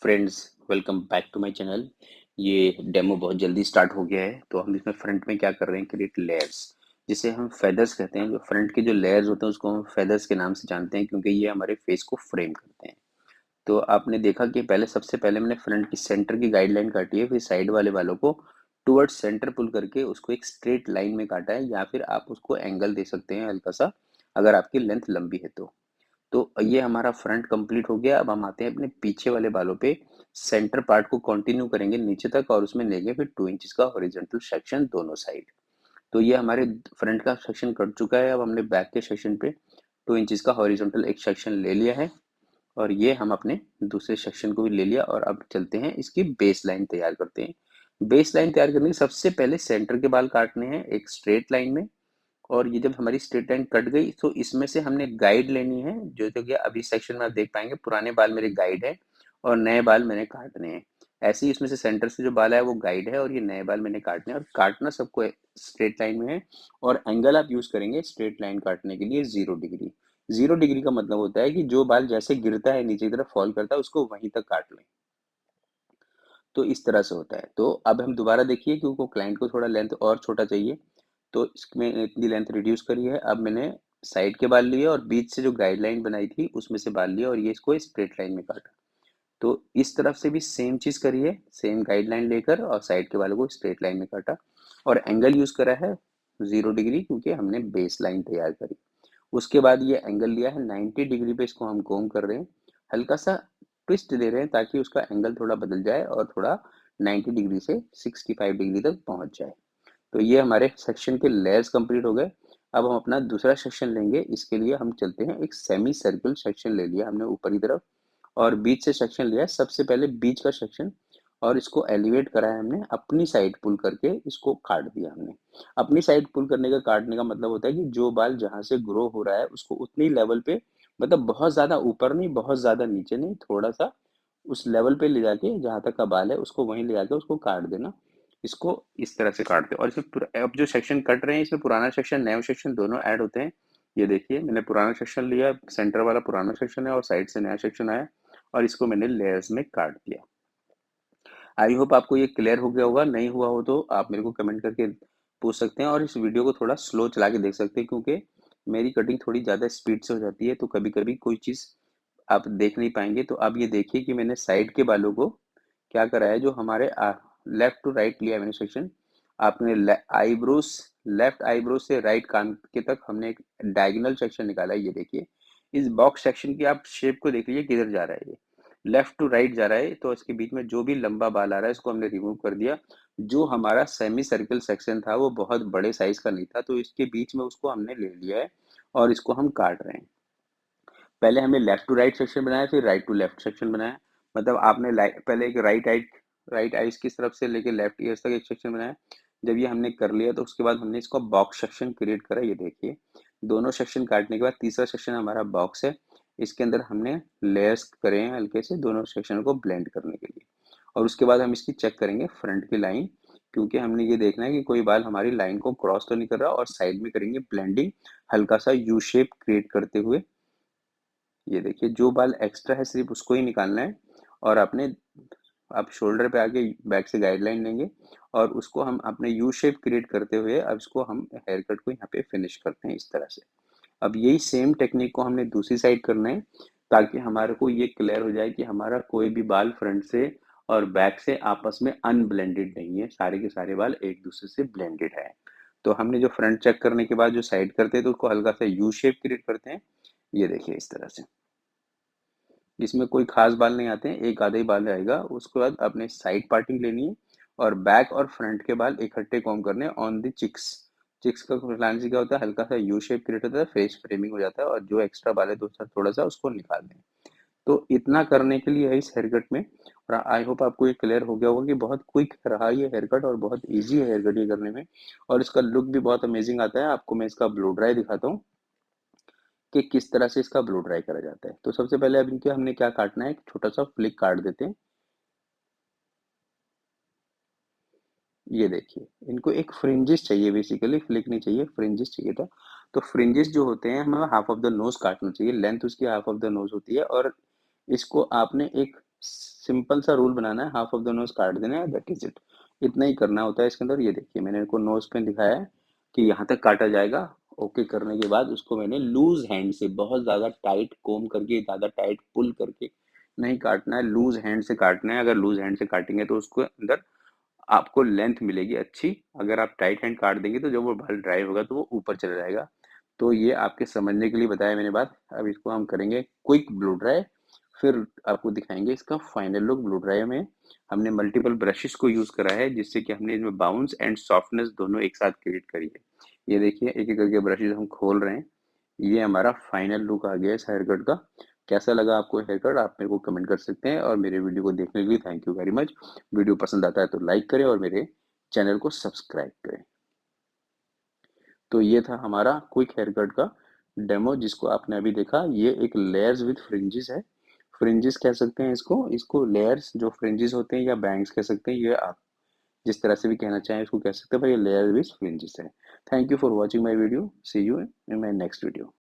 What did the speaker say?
Friends, welcome back to my channel. ये demo बहुत जल्दी स्टार्ट हो गया है। तो हम इसमें फ्रंट में क्या कर रहे हैं, क्रिएट लेयर्स, जिसे हम फेदर्स कहते हैं। जो फ्रंट के जो लेयर्स होते हैं उसको हम फेदर्स के नाम से जानते हैं, क्योंकि ये हमारे फेस को फ्रेम करते हैं। तो आपने देखा कि पहले सबसे पहले मैंने फ्रंट की सेंटर की गाइडलाइन काटी है, फिर साइड वाले बालों को टुवर्ड्स सेंटर पुल करके उसको एक स्ट्रेट लाइन में काटा है, या फिर आप उसको एंगल दे सकते हैं हल्का सा, अगर आपकी लेंथ लंबी है तो ये हमारा फ्रंट कंप्लीट हो गया। अब हम आते हैं अपने पीछे वाले बालों पे। सेंटर पार्ट को कंटिन्यू करेंगे नीचे तक और उसमें लेंगे फिर 2 इंच का हॉरिजॉन्टल सेक्शन दोनों साइड। तो ये हमारे फ्रंट का सेक्शन कट चुका है। अब हमने बैक के सेक्शन पे 2 इंच का हॉरिजॉन्टल एक सेक्शन ले लिया है, और ये हम अपने दूसरे सेक्शन को भी ले लिया। और अब चलते हैं इसकी बेस लाइन तैयार करते हैं। बेस लाइन तैयार करने के सबसे पहले सेंटर के बाल काटने हैं एक स्ट्रेट लाइन में। और ये जब हमारी स्ट्रेट लाइन कट गई तो इसमें से हमने गाइड लेनी है, जो जो कि अभी सेक्शन में आप देख पाएंगे। पुराने बाल मेरे गाइड है और नए बाल मैंने काटने हैं। ऐसे ही इसमें से सेंटर से जो बाल है वो गाइड है, और ये नए बाल मैंने काटने हैं। और काटना सबको स्ट्रेट लाइन में है। और एंगल आप यूज करेंगे स्ट्रेट लाइन काटने के लिए 0 डिग्री। 0 डिग्री का मतलब होता है कि जो बाल जैसे गिरता है नीचे की तरफ फॉल करता है उसको वहीं तक काट लें। तो इस तरह से होता है। तो अब हम दोबारा देखिए, क्योंकि क्लाइंट को थोड़ा लेंथ और छोटा चाहिए, तो इसमें इतनी लेंथ रिड्यूस करी है। अब मैंने साइड के बाल लिए और बीच से जो गाइडलाइन बनाई थी उसमें से बाल लिए, और ये इसको स्ट्रेट लाइन में काटा। तो इस तरफ से भी सेम चीज करिए, सेम गाइडलाइन लेकर और साइड के बालों को स्ट्रेट लाइन में काटा। और एंगल यूज करा है 0 डिग्री, क्योंकि हमने बेस लाइन तैयार करी। उसके बाद ये एंगल लिया है 90 डिग्री पे, इसको हम कोम कर रहे हैं। हल्का सा ट्विस्ट दे रहे हैं ताकि उसका एंगल थोड़ा बदल जाए और थोड़ा 90 डिग्री से 65 डिग्री तक पहुंच जाए। तो ये हमारे सेक्शन के लेयर्स कंप्लीट हो गए। अब हम अपना दूसरा सेक्शन लेंगे। इसके लिए हम चलते हैं, एक सेमी सर्कल सेक्शन ले लिया हमने ऊपर की तरफ, और बीच से सेक्शन लिया है सबसे पहले बीच का सेक्शन। और इसको एलिवेट करा है हमने, अपनी साइड पुल करके इसको काट दिया हमने। अपनी साइड पुल करने का काटने का मतलब होता है कि जो बाल जहां से ग्रो हो रहा है उसको उतनी लेवल पे, मतलब बहुत ज्यादा ऊपर नहीं बहुत ज्यादा नीचे नहीं, थोड़ा सा उस लेवल पे ले जाके जहां तक का बाल है उसको वहीं ले जाके उसको काट देना। इसको इस तरह से काटते हैं। और इसमें अब जो सेक्शन कट रहे हैं इसमें पुराना सेक्शन नया सेक्शन दोनों ऐड होते हैं। ये देखिए, मैंने पुराना सेक्शन लिया, सेंटर वाला पुराना सेक्शन है और साइड से नया सेक्शन आया, और इसको मैंने लेयर्स में काट दिया। आई होप आपको ये क्लियर हो गया होगा। नहीं हुआ हो तो आप मेरे को कमेंट करके पूछ सकते हैं, और इस वीडियो को थोड़ा स्लो चला के देख सकते हैं, क्योंकि मेरी कटिंग थोड़ी ज़्यादा स्पीड से हो जाती है तो कभी कभी कोई चीज़ आप देख नहीं पाएंगे। तो अब ये देखिए कि मैंने साइड के बालों को क्या करा है, जो हमारे लेफ्ट टू राइट लिया है मैंने सेक्शन। आपने आईब्रोज, लेफ्ट आईब्रो से राइट कान के तक हमने एक डायगोनल सेक्शन निकाला है। ये देखिए, इस बॉक्स सेक्शन की आप शेप को देख लीजिए किधर जा रहा है। ये लेफ्ट टू राइट जा रहा है, तो इसके बीच में जो भी लंबा बाल आ रहा है इसको हमने रिमूव कर दिया। जो हमारा सेमी सर्कल सेक्शन था वो बहुत बड़े साइज का नहीं था, तो इसके बीच में उसको हमने ले लिया है और इसको हम काट रहे हैं। पहले हमने लेफ्ट टू राइट सेक्शन बनाया, फिर राइट टू लेफ्ट सेक्शन बनाया। मतलब आपने पहले एक राइट आइज की तरफ से लेके लेफ्ट ईयर्स तक एक सेक्शन बनाया। जब ये हमने कर लिया तो उसके बाद हमने इसको बॉक्स सेक्शन क्रिएट करा। ये देखिए, दोनों सेक्शन काटने के बाद तीसरा सेक्शन हमारा बॉक्स है। इसके अंदर हमने लेयर्स करे हैं हल्के से दोनों सेक्शन को ब्लेंड करने के लिए। और उसके बाद हम इसकी चेक करेंगे फ्रंट की लाइन, क्योंकि हमने ये देखना है कि कोई बाल हमारी लाइन को क्रॉस तो नहीं कर रहा। और साइड में करेंगे ब्लेंडिंग, हल्का सा यू शेप क्रिएट करते हुए। ये देखिए, जो बाल एक्स्ट्रा है सिर्फ उसको ही निकालना है। और अपने आप शोल्डर पे आके बैक से गाइडलाइन लेंगे, और उसको हम अपने यू शेप क्रिएट करते हुए अब इसको हम हेयर कट को यहाँ पे फिनिश करते हैं इस तरह से। अब यही सेम टेक्निक को हमने दूसरी साइड करना है, ताकि हमारे को ये क्लियर हो जाए कि हमारा कोई भी बाल फ्रंट से और बैक से आपस में अनब्लेंडेड नहीं है, सारे के सारे बाल एक दूसरे से ब्लेंडेड है। तो हमने जो फ्रंट चेक करने के बाद जो साइड करते हैं तो उसको हल्का सा यू शेप क्रिएट करते हैं। ये देखिए इस तरह से। इसमें कोई खास बाल नहीं आते हैं, एक आधा ही बाल आएगा। उसके बाद अपने साइड पार्टिंग लेनी है, और बैक और फ्रंट के बाल इकट्ठे कॉम्ब करने ऑन द चिक्स। चिक्स का फैलाने से क्या होता है, हल्का सा यू शेप क्रिएट होता है, फेस फ्रेमिंग हो जाता है, और जो एक्स्ट्रा बाल है थोड़ा सा उसको निकाल दें। तो इतना करने के लिए है इस हेयर कट में। और आई होप आपको ये क्लियर हो गया होगा कि बहुत क्विक रहा ये हेयर कट और बहुत इजी है हेयर कट ये करने में। और इसका लुक भी बहुत अमेजिंग आता है। आपको मैं इसका ब्लो ड्राई दिखाता हूँ कि किस तरह से इसका ब्लो ड्राई करा जाता है। तो सबसे पहले अब इनके हमने क्या काटना है, एक छोटा सा फ्लिक काट देते हैं। ये देखिए, इनको एक फ्रिंजेस चाहिए, बेसिकली फ्लिक नहीं चाहिए, फ्रिंजेस चाहिए था। तो फ्रिंजेस जो होते हैं हमें हाफ ऑफ द नोज काटना चाहिए, लेंथ उसकी हाफ ऑफ द नोज होती है। और इसको आपने एक सिंपल सा रूल बनाना है, हाफ ऑफ द नोज काट देना है, दैट इज इट। इतना ही करना होता है इसके अंदर। ये देखिए मैंने इनको नोज पे दिखाया है कि यहाँ तक काटा जाएगा। ओके करने के बाद उसको मैंने लूज हैंड से, बहुत ज़्यादा टाइट कोम करके, ज़्यादा टाइट पुल करके नहीं काटना है, लूज हैंड से काटना है। अगर लूज हैंड से काटेंगे तो उसको अंदर आपको लेंथ मिलेगी अच्छी। अगर आप टाइट हैंड काट देंगे तो जब वो बाल ड्राई होगा तो वो ऊपर चला जाएगा। तो ये आपके समझने के लिए बताया मैंने बात। अब इसको हम करेंगे क्विक ब्लो ड्राई, फिर आपको दिखाएंगे इसका फाइनल लुक। ब्लो ड्राई में हमने मल्टीपल ब्रशेस को यूज करा है, जिससे कि हमने इसमें बाउंस एंड सॉफ्टनेस दोनों एक साथ क्रिएट करी है। ये देखिए एक एक करके ब्रशेस हम खोल रहे हैं। ये हमारा फाइनल लुक आ गया है इस हेयर कट का। कैसा लगा आपको हेयर कट, आप मेरे को कमेंट कर सकते हैं। और मेरे वीडियो को देखने के लिए thank you very much. Video पसंद आता है तो लाइक करें और मेरे चैनल को सब्सक्राइब करें। तो ये था हमारा क्विक हेयर कट का डेमो जिसको आपने अभी देखा। ये एक लेयर्स विद फ्रिंजेस है। फ्रिंजेस कह सकते हैं इसको, इसको लेयर्स जो फ्रिंजेस होते हैं या बैंग्स कह सकते हैं, ये आप जिस तरह से भी कहना चाहें इसको कह सकते हैं, पर ये लेयर विद फ्रिंजेस है। Thank you for watching my video. See you in my next video.